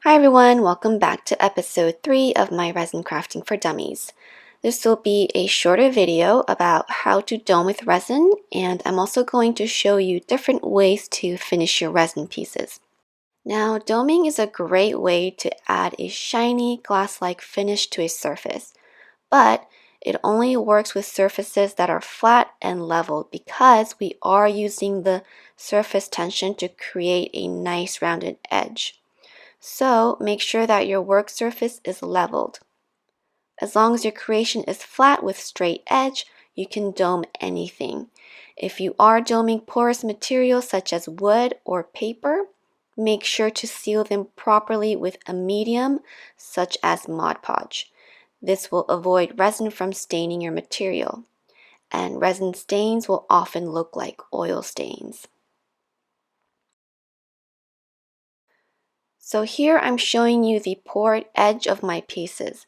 Hi everyone, welcome back to episode 3 of my resin crafting for dummies. This will be a shorter video about how to dome with resin, and I'm also going to show you different ways to finish your resin pieces. Now, doming is a great way to add a shiny glass-like finish to a surface, but it only works with surfaces that are flat and level because we are using the surface tension to create a nice rounded edge. So make sure that your work surface is leveled. As long as your creation is flat with straight edge, you can dome anything. If you are doming porous materials such as wood or paper, make sure to seal them properly with a medium such as Mod Podge. This will avoid resin from staining your material, and resin stains will often look like oil stains. So here I'm showing you the poured edge of my pieces.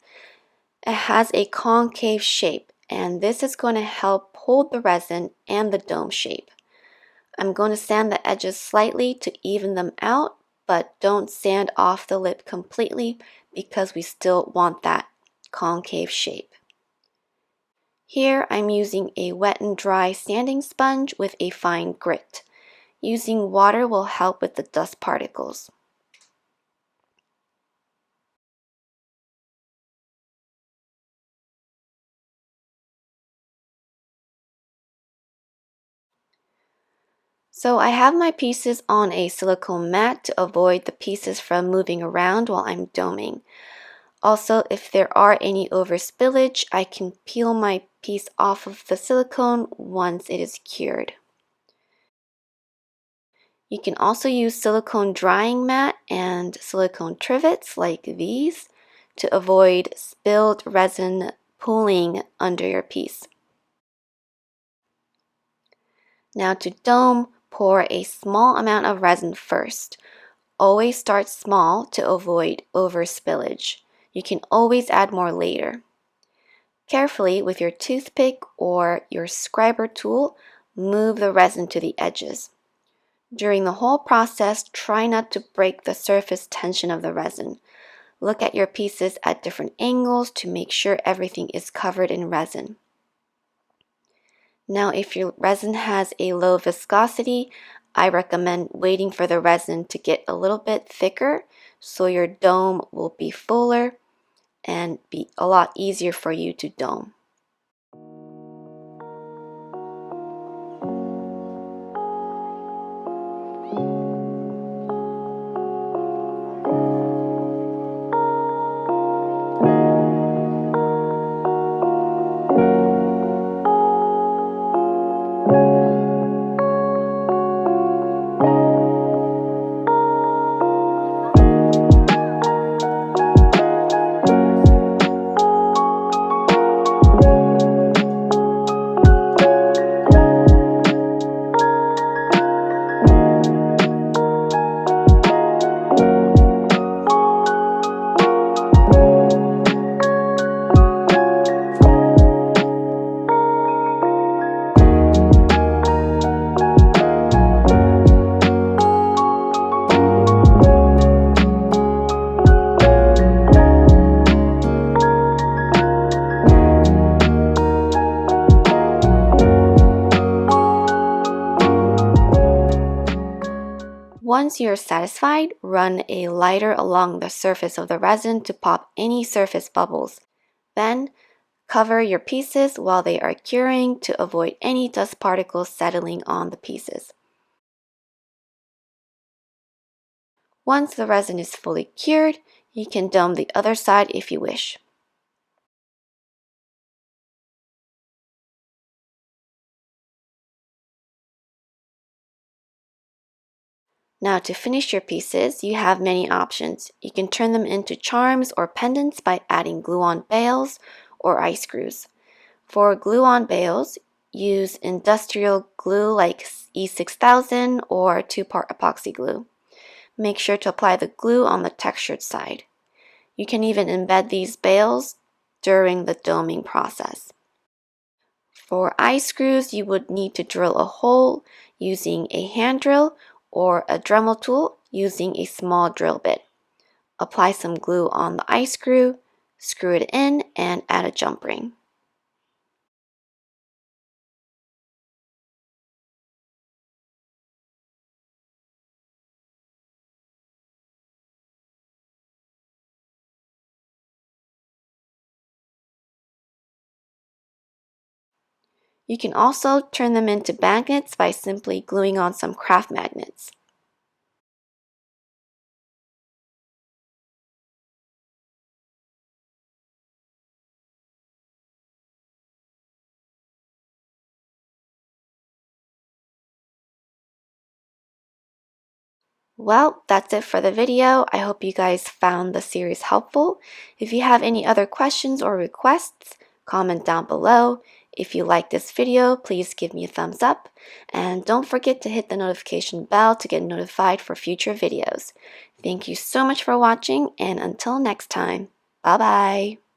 It has a concave shape, and this is going to help hold the resin and the dome shape. I'm going to sand the edges slightly to even them out, but don't sand off the lip completely because we still want that concave shape. Here I'm using a wet and dry sanding sponge with a fine grit. Using water will help with the dust particles. So I have my pieces on a silicone mat to avoid the pieces from moving around while I'm doming. Also, if there are any over spillage, I can peel my piece off of the silicone once it is cured. You can also use silicone drying mat and silicone trivets like these to avoid spilled resin pooling under your piece. Now to dome, pour a small amount of resin first. Always start small to avoid over spillage. You can always add more later. Carefully, with your toothpick or your scriber tool, move the resin to the edges. During the whole process, try not to break the surface tension of the resin. Look at your pieces at different angles to make sure everything is covered in resin. Now, if your resin has a low viscosity, I recommend waiting for the resin to get a little bit thicker so your dome will be fuller and be a lot easier for you to dome. Once you're satisfied, run a lighter along the surface of the resin to pop any surface bubbles. Then, cover your pieces while they are curing to avoid any dust particles settling on the pieces. Once the resin is fully cured, you can dome the other side if you wish. Now to finish your pieces, you have many options. You can turn them into charms or pendants by adding glue-on bails or ice screws. For glue-on bails, use industrial glue like E6000 or 2-part epoxy glue. Make sure to apply the glue on the textured side. You can even embed these bails during the doming process. For ice screws, you would need to drill a hole using a hand drill or a Dremel tool using a small drill bit. apply some glue on the eye screw, screw it in, and add a jump ring. You can also turn them into magnets by simply gluing on some craft magnets. Well, that's it for the video. I hope you guys found the series helpful. If you have any other questions or requests, comment down below. If you like this video, please give me a thumbs up. And don't forget to hit the notification bell to get notified for future videos. Thank you so much for watching, and until next time, bye-bye.